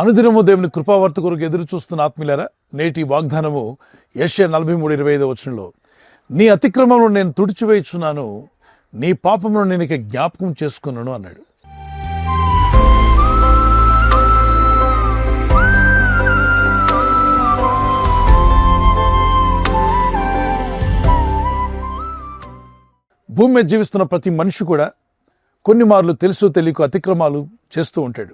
అనుదినము దేవుని కృపావర్త కొరకు ఎదురు చూస్తున్న ఆత్మీయులారా, నేటి వాగ్దానము యెషయా 43:25 వచనంలో, నీ అతిక్రమమును నేను తుడిచివేయుచున్నాను, నీ పాపమును నేను ఇక జ్ఞాపకం చేసుకున్నాను అన్నాడు. భూమి మీద జీవిస్తున్న ప్రతి మనిషి కూడా కొన్ని మార్లు తెలుసో తెలియక అతిక్రమాలు చేస్తూ ఉంటాడు.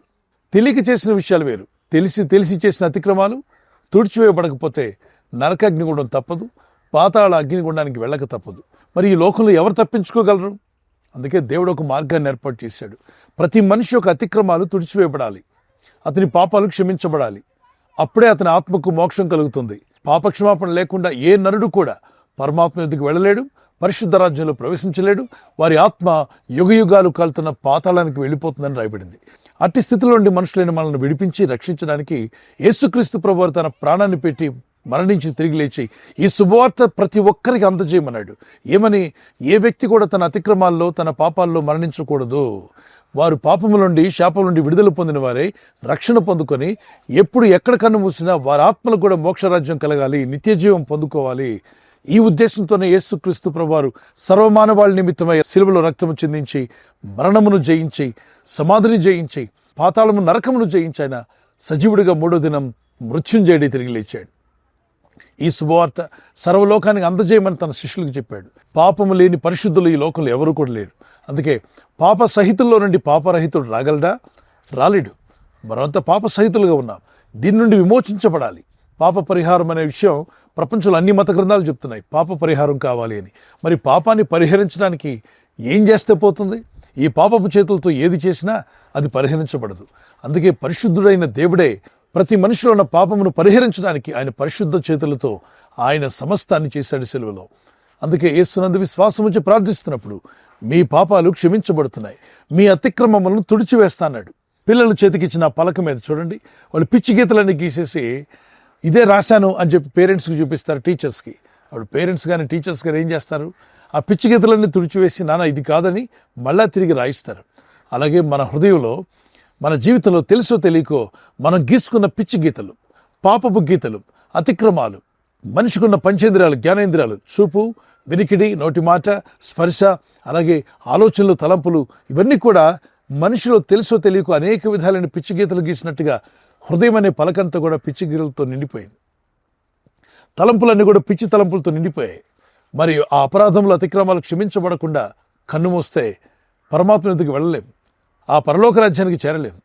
తెలియక చేసిన విషయాలు వేరు, తెలిసి చేసిన అతిక్రమాలు తుడిచివేయబడకపోతే నరకాగ్నిగుండం తప్పదు, పాతాళ అగ్నిగుండానికి వెళ్ళక తప్పదు. మరి ఈ లోకంలో ఎవరు తప్పించుకోగలరు? అందుకే దేవుడు ఒక మార్గాన్ని ఏర్పాటు చేశాడు. ప్రతి మనిషి యొక్క అతిక్రమాలు తుడిచివేయబడాలి, అతని పాపాలు క్షమించబడాలి. అప్పుడే అతని ఆత్మకు మోక్షం కలుగుతుంది. పాపక్షమాపణ లేకుండా ఏ నరుడు కూడా పరమాత్మ యొద్దకు వెళ్ళలేడు, పరిశుద్ధ రాజ్యంలో ప్రవేశించలేడు. వారి ఆత్మ యుగయుగాలు కాలుతున్న పాతాళానికి వెళ్ళిపోతుందని రాయబడింది. అట్టి స్థితిలో నుండి మనుషులైన మనల్ని విడిపించి రక్షించడానికి యేసుక్రీస్తు ప్రభువారు తన ప్రాణాన్ని పెట్టి మరణించి తిరిగి లేచి ఈ శుభవార్త ప్రతి ఒక్కరికి అందజేయమన్నాడు. ఏమని? ఏ వ్యక్తి కూడా తన అతిక్రమాల్లో తన పాపాల్లో మరణించకూడదు. వారు పాపము నుండి శాపం నుండి విడుదల పొందిన వారే రక్షణ పొందుకొని ఎప్పుడు ఎక్కడ కన్ను మూసినా వారి ఆత్మలకు కూడా మోక్షరాజ్యం కలగాలి, నిత్యజీవం పొందుకోవాలి. ఈ ఉద్దేశంతోనే యేసుక్రీస్తు ప్రభువారు సర్వమానవాళి నిమిత్తమై శిలువలో రక్తము చిందించి మరణమును జయించి సమాధిని జయించి పాతాళము నరకమును జయించి ఆయన సజీవుడిగా 3వ దినం మృత్యుంజయుడి తిరిగి లేచాడు. ఈ శుభవార్త సర్వలోకానికి అందజేయమని తన శిష్యులకు చెప్పాడు. పాపము లేని పరిశుద్ధులు ఈ లోకంలో ఎవరు కూడా లేరు. అందుకే పాప సహితుల్లో నుండి పాపరహితుడు రాగలడా? రాలేడు. మనంతా పాప సహితులుగా ఉన్నాం. దీని నుండి విమోచించబడాలి. పాప పరిహారం అనే విషయం ప్రపంచంలో అన్ని మత గ్రంథాలు చెప్తున్నాయి. పాప పరిహారం కావాలి అని. మరి పాపాన్ని పరిహరించడానికి ఏం చేస్తే పోతుంది? ఈ పాపపు చేతులతో ఏది చేసినా అది పరిహరించబడదు. అందుకే పరిశుద్ధుడైన దేవుడే ప్రతి మనిషిలో ఉన్న పాపమును పరిహరించడానికి ఆయన పరిశుద్ధ చేతులతో ఆయన సమస్తాన్ని చేశాడు శిలువలో. అందుకే యేసునందు విశ్వాసం ఉంచి ప్రార్థిస్తున్నప్పుడు మీ పాపాలు క్షమించబడుతున్నాయి, మీ అతిక్రమములను తుడిచివేస్తాన్నాడు. పిల్లల చేతికిచ్చిన పలక మీద చూడండి, వాళ్ళు పిచ్చి గీతలన్నీ గీసేసి ఇదే రాశాను అని చెప్పి పేరెంట్స్కి చూపిస్తారు, టీచర్స్కి. అప్పుడు పేరెంట్స్ కానీ టీచర్స్ కానీ ఏం చేస్తారు? ఆ పిచ్చి గీతలన్నీ తుడిచివేసి నాన్న ఇది కాదని మళ్ళా తిరిగి రాయిస్తారు. అలాగే మన హృదయంలో, మన జీవితంలో తెలుసో తెలియకో మనం గీసుకున్న పిచ్చి గీతలు, పాపపు గీతలు, అతిక్రమాలు, మనిషికున్న పంచేంద్రియాలు, జ్ఞానేంద్రియాలు, చూపు, వినికిడి, నోటి మాట, స్పర్శ, అలాగే ఆలోచనలు, తలంపులు, ఇవన్నీ కూడా మనిషిలో తెలుసో తెలియకో అనేక విధాలైన పిచ్చి గీతలు గీసినట్టుగా హృదయం అనే పలకంతా కూడా పిచ్చి గీతలతో నిండిపోయింది. తలంపులన్నీ కూడా పిచ్చి తలంపులతో నిండిపోయాయి. మరి ఆ అపరాధములు, అతిక్రమాలు క్షమించబడకుండా కన్ను మూస్తే పరమాత్మ ఎదుగుకి వెళ్ళలేం, ఆ పరలోక రాజ్యానికి చేరలేం.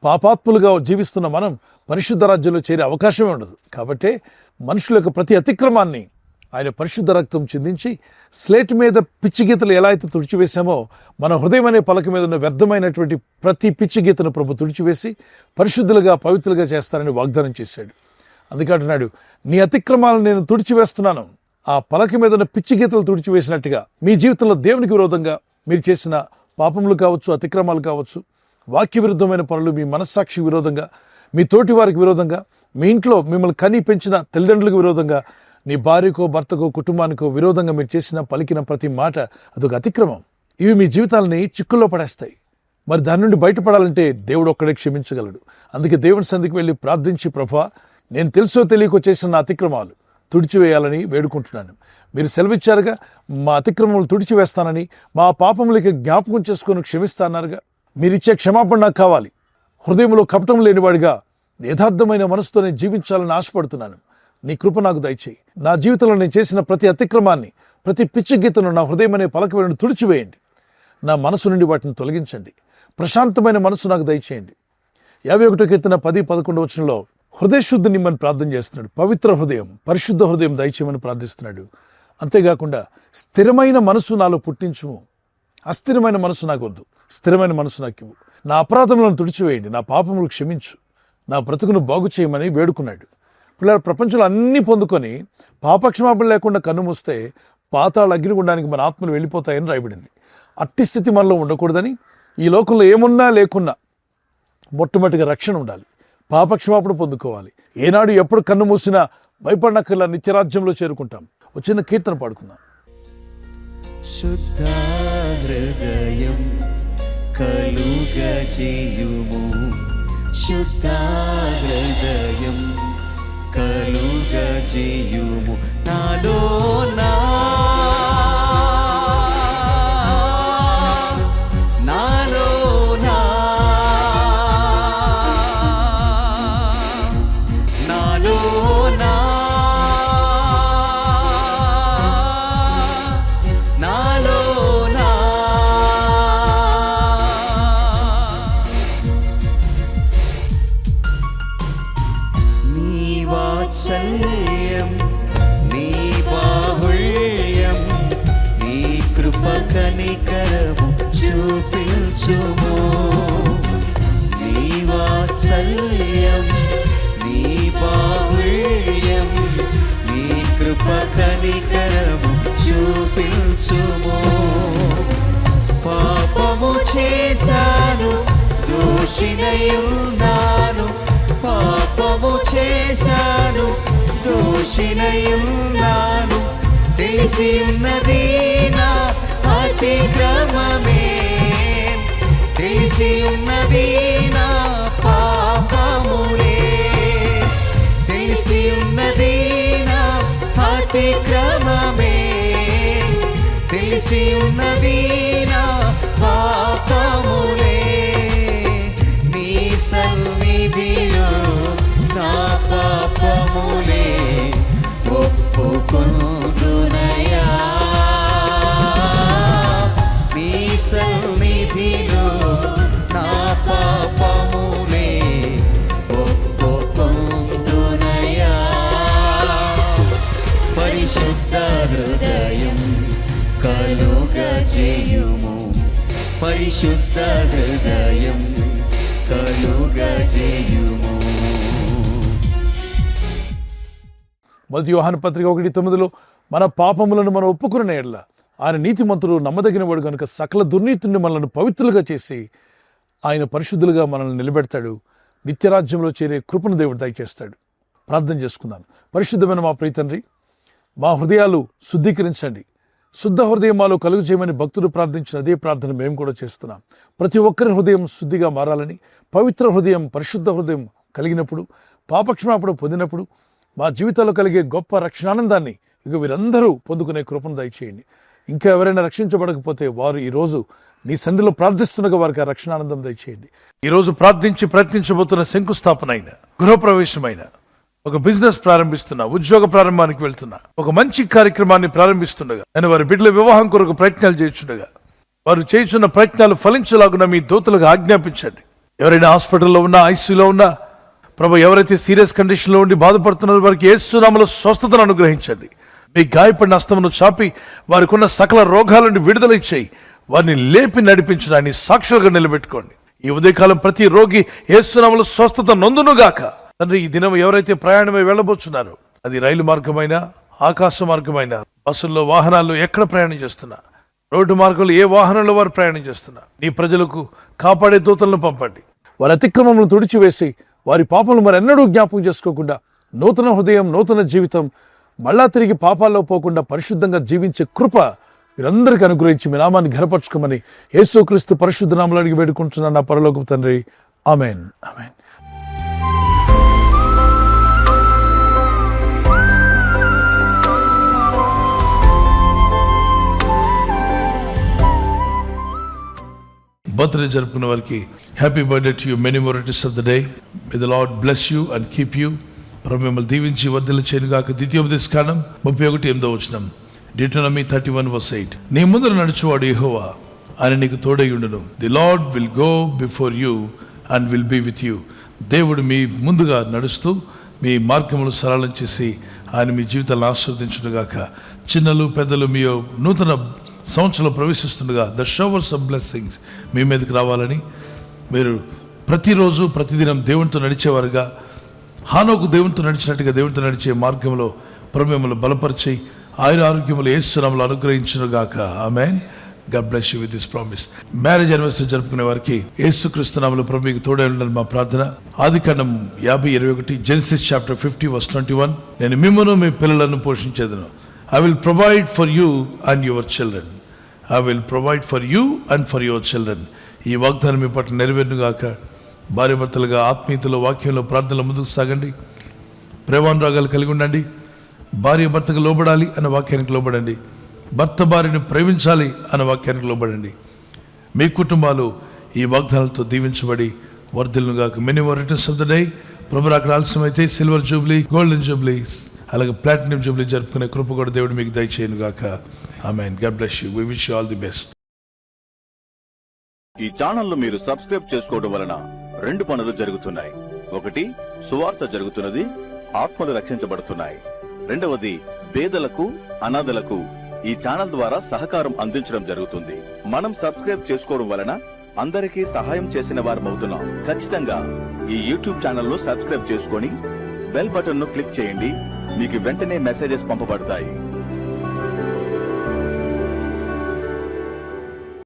పాపాత్ములుగా జీవిస్తున్న మనం పరిశుద్ధ రాజ్యంలో చేరే అవకాశమే ఉండదు. కాబట్టే మనుషుల యొక్క ప్రతి అతిక్రమాన్ని ఆయన పరిశుద్ధ రక్తం చిందించి స్లేట్ మీద పిచ్చి గీతలు ఎలా అయితే తుడిచివేశామో మన హృదయం అనే పలక మీద ఉన్న వ్యర్థమైనటువంటి ప్రతి పిచ్చి గీతను ప్రభు తుడిచివేసి పరిశుద్ధులుగా, పవిత్రులుగా చేస్తారని వాగ్దానం చేశాడు. అందుకే అంటున్నాడు, నీ అతిక్రమాలను నేను తుడిచివేస్తున్నాను. ఆ పలక మీద ఉన్న పిచ్చి గీతలు తుడిచివేసినట్టుగా మీ జీవితంలో దేవునికి విరోధంగా మీరు చేసిన పాపములు కావచ్చు, అతిక్రమాలు కావచ్చు, వాక్య విరుద్ధమైన పనులు, మీ మనస్సాక్షి విరోధంగా, మీ తోటి వారికి విరోధంగా, మీ ఇంట్లో మిమ్మల్ని కని పెంచిన తల్లిదండ్రులకు విరోధంగా, నీ భార్యకో, భర్తకో, కుటుంబానికో విరోధంగా మీరు చేసిన, పలికిన ప్రతి మాట అదొక అతిక్రమం. ఇవి మీ జీవితాలని చిక్కుల్లో పడేస్తాయి. మరి దాని నుండి బయటపడాలంటే దేవుడు ఒక్కడే క్షమించగలడు. అందుకే దేవుని సన్నిధికి వెళ్ళి ప్రార్థించి, ప్రభువా నేను తెలుసో తెలియకో చేసిన నా అతిక్రమాలు తుడిచివేయాలని వేడుకుంటున్నాను. మీరు సెలవిచ్చారుగా, మా అతిక్రమములు తుడిచివేస్తానని, మా పాపములకి జ్ఞాపకం చేసుకొని క్షమిస్తాన్నారుగా. మీరిచ్చే క్షమాపణ నాకు కావాలి. హృదయంలో కపటం లేనివాడిగా యథార్థమైన మనసుతో నేను జీవించాలని ఆశపడుతున్నాను. నీ కృప నాకు దయచేయి. నా జీవితంలో నేను చేసిన ప్రతి అతిక్రమాన్ని, ప్రతి పిచ్చి గీతను నా హృదయం అనే పలక మీద తుడిచివేయండి. నా మనసు నుండి వాటిని తొలగించండి. ప్రశాంతమైన మనసు నాకు దయచేయండి. 51 కీర్తన 10-11 వచనంలో హృదయ శుద్ధి నిమ్మని ప్రార్థన చేస్తున్నాడు. పవిత్ర హృదయం, పరిశుద్ధ హృదయం దయచేయమని ప్రార్థిస్తున్నాడు. అంతేకాకుండా స్థిరమైన మనసు నాలో పుట్టించుము. అస్థిరమైన మనసు నాకు వద్దు, స్థిరమైన మనసు నాకు ఇవ్వు. నా అపరాధములను తుడిచివేయండి, నా పాపములు క్షమించు, నా బ్రతుకును బాగు చేయమని వేడుకున్నాడు. పిల్లలు ప్రపంచంలో అన్నీ పొందుకొని పాపక్షమాపణ లేకుండా కన్ను మూస్తే పాతాళ అగ్నిగుండానికి మన ఆత్మలు వెళ్ళిపోతాయని రాయబడింది. అట్టి స్థితి మనలో ఉండకూడదని ఈ లోకంలో ఏమున్నా లేకున్నా మొట్టమొదటిగా రక్షణ ఉండాలి, పాపక్షమాపణ పొందుకోవాలి. ఏనాడు ఎప్పుడు కన్ను మూసినా భయపడనక్కర్లా నిత్యరాజ్యంలో చేరుకుంటాం. ఒక చిన్న కీర్తన పాడుకుందాం. శుద్ధ హృదయం కలుగజేయుము, శుద్ధ హృదయం కలుగజేయుము నాలోనా నాలోనా నాలోనా నాలోనా నీ వాత్సల్యం నీ బాహుళ్యం నీ కృప కనికరము చూపించుము నీ వాత్సల్యం నీ బాహుళ్యం నీ కృప కనికరము చూపించుము పాపము చేశాను దోషినయున్నాను పాపము చేశాను దోషినయున్నాను తెలిసి ఉన్నది నా అతిక్రమమే తెలిసి ఉన్నది నా పాపములే తెలిసి ఉన్నది నా అతిక్రమమే తెలిసి ఉన్నది నా పాపములే నీ సన్నిధిలో నా పాపములే ఒప్పుకొందునయా నీ సన్నిధిలో నా పాపములే ఒప్పుకొందునయా పరిశుద్ధ హృదయం కలుగజేయుము పరిశుద్ధ హృదయం కలుగజేయుము. మొదటి యోహాను పత్రిక 1:9 మన పాపములను మనం ఒప్పుకున్న ఎడల ఆయన నీతిమంతుడు నమ్మదగినవాడు కనుక సకల దుర్నీతిని మనల్ని పవిత్రులుగా చేసి ఆయన పరిశుద్ధులుగా మనల్ని నిలబెడతాడు. నిత్యరాజ్యంలో చేరే కృపను దేవుడు దయచేస్తాడు. ప్రార్థన చేసుకుందాం. పరిశుద్ధమైన మా ప్రియ తండ్రి, మా హృదయాలు శుద్ధీకరించండి, శుద్ధ హృదయం మాలో కలుగు చేయమని భక్తుడు ప్రార్థించిన అదే ప్రార్థన మేము కూడా చేస్తున్నాం. ప్రతి ఒక్కరి హృదయం శుద్ధిగా మారాలని, పవిత్ర హృదయం పరిశుద్ధ హృదయం కలిగినప్పుడు, పాపక్షమాపణ పొందినప్పుడు మా జీవితాల్లో కలిగే గొప్ప రక్షణానందాన్ని ఇక వీరందరూ పొందుకునే కృపను దయచేయండి. ఇంకా ఎవరైనా రక్షించబడకపోతే వారు ఈరోజు నీ సన్నిధిలో ప్రార్థిస్తుండగా వారికి ఆ రక్షణానందం దయచేయండి. ఈరోజు ప్రార్థించి ప్రయత్నించబోతున్న శంకుస్థాపన అయిన, గృహప్రవేశమైన, ఒక బిజినెస్ ప్రారంభిస్తున్నా, ఉద్యోగ ప్రారంభానికి వెళ్తున్నా, ఒక మంచి కార్యక్రమాన్ని ప్రారంభిస్తుండగా, నేను వారి బిడ్డల వివాహం కొరకు ప్రయత్నాలు చేస్తుండగా వారు చేస్తున్న ప్రయత్నాలు ఫలించలాగున మీ దూతలకు ఆజ్ఞాపించండి. ఎవరైనా హాస్పిటల్లో ఉన్నా, ఐసీయూలో ఉన్నా, ప్రభు ఎవరైతే సీరియస్ కండిషన్లో ఉండి బాధపడుతున్నారో వారికి యేసు నామములో స్వస్థతను అనుగ్రహించండి. మీ గాయపడిన హస్తమును చాపి వారికి ఉన్న సకల రోగాల నుండి విడుదల ఇచ్చేయి. వారిని లేపి నడిపించడాన్ని సాక్షులుగా నిలబెట్టుకోండి. ఈ ఉదయకాలం ప్రతి రోగి యేసు నామములో స్వస్థత నొందునుగాక. తండ్రి, ఈ దినం ఎవరైతే ప్రయాణమై వెళ్ళబోతున్నారో, అది రైలు మార్గమైనా, ఆకాశ మార్గమైనా, బస్సుల్లో, వాహనాల్లో ఎక్కడ ప్రయాణం చేస్తున్నా, రోడ్డు మార్గంలో ఏ వాహనంలో వారు ప్రయాణం చేస్తున్నా, నీ ప్రజలకు కాపాడే దూతలను పంపండి. వారి అతిక్రమములను తుడిచివేసి వారి పాపలను మరెన్నడూ జ్ఞాపకం చేసుకోకుండా నూతన హృదయం, నూతన జీవితం, మళ్ళా తిరిగి పాపాల్లో పోకుండా పరిశుద్ధంగా జీవించే కృప వీరందరికీ అనుగ్రహించి మీ నామాన్ని ఘనపరచుకోమని యేసుక్రీస్తు పరిశుద్ధ నామములో అడిగి వేడుకుంటున్నాను నా పరలోకపు తండ్రి. ఆమేన్. ఆమేన్. బర్త్డే జరుపుకున్న వారికి happy birthday to you, many more returns of the day. May the lord bless you and keep you. ప్రభు మిమ్మల్ని దీవించి వర్ధిల్ల చేయనుగాక. ద్వితీయోపదేశకాండం 31:8 Deuteronomy 31:8 నీ ముందర నడుచువాడు యెహోవా, ఆయన నీకు తోడైయుండును. The lord will go before you and will be with you. దేవుడు మీ ముందుగా నడుస్తూ మీ మార్గములు సరళం చేసి ఆయన మీ జీవితాలను ఆశీర్వదించునుగాక. చిన్నలు పెద్దలు మీ నూతన సంవత్సరంలో ప్రవేశిస్తుండగా ద షవర్స్ ఆఫ్ బ్లెస్సింగ్స్ మీ మీదకి రావాలని, మీరు ప్రతిరోజు ప్రతిదినం దేవునితో నడిచేవారుగా, హానోకు దేవునితో నడిచినట్టుగా దేవునితో నడిచే మార్గంలో ప్రభు మిమ్మల్ని బలపరిచి ఆయుర ఆరోగ్యములు యేసు నామములో అనుగ్రహించునుగాక. ఆమేన్. God bless you with this promise. Marriage anniversary జరుపుకునే వారికి యేసుక్రీస్తు నామములో ప్రభు మీకు తోడై ఉండాలని మా ప్రార్థన. ఆదికాండం 50:21 Genesis chapter 50:21 నేను మిమ్మును మీ పిల్లలను పోషించేదను. I will provide for you and your children. I will provide for you and for your children. ఈ వాగ్దానం మీ పట్ల నెరవేరునుగాక. భార్యాభర్తలుగా ఆత్మీయతలో, వాక్యంలో, ప్రార్థనలో ముందుకు సాగండి. ప్రేమానురాగాలు కలిగి ఉండండి. భార్య భర్తకు లోబడాలి అన్న వాక్యానికి లోబడండి. భర్త భార్యను ప్రేమించాలి అన్న వాక్యానికి లోబడండి. మీ కుటుంబాలు ఈ వాగ్దానాలతో దీవించబడి వర్ధిల్లుగాక. Many more returns of the day. ప్రభు అక్కడ ఆలస్యమైతే సిల్వర్ జూబ్లీ, గోల్డెన్ జూబ్లీ, అలాగే ప్లాటినం జూబ్లీ జరుపుకునే కృప కూడా దేవుడు మీకు దయచేయను గాక. ఆమేన్. God bless you. We wish you all the best. ఈ ఛానల్ మీరు సబ్స్క్రైబ్ చేసుకోవడం వలన 2 పనులు జరుగుతున్నాయి. ఒకటి, సువార్త జరుగుతున్నది, ఆత్మలు రక్షించబడుతున్నాయి. రెండవది, పేదలకు, అనాథలకు ఈ ఛానల్ ద్వారా సహకారం అందించడం జరుగుతుంది. మనం సబ్స్క్రైబ్ చేసుకోవడం వలన అందరికీ సహాయం చేసిన వారమవుతున్నాం. ఖచ్చితంగా ఈ యూట్యూబ్ ఛానల్ ను సబ్స్క్రైబ్ చేసుకొని బెల్ బటన్ ను క్లిక్ చేయండి. మీకు వెంటనే మెసేజెస్ పంపబడతాయి.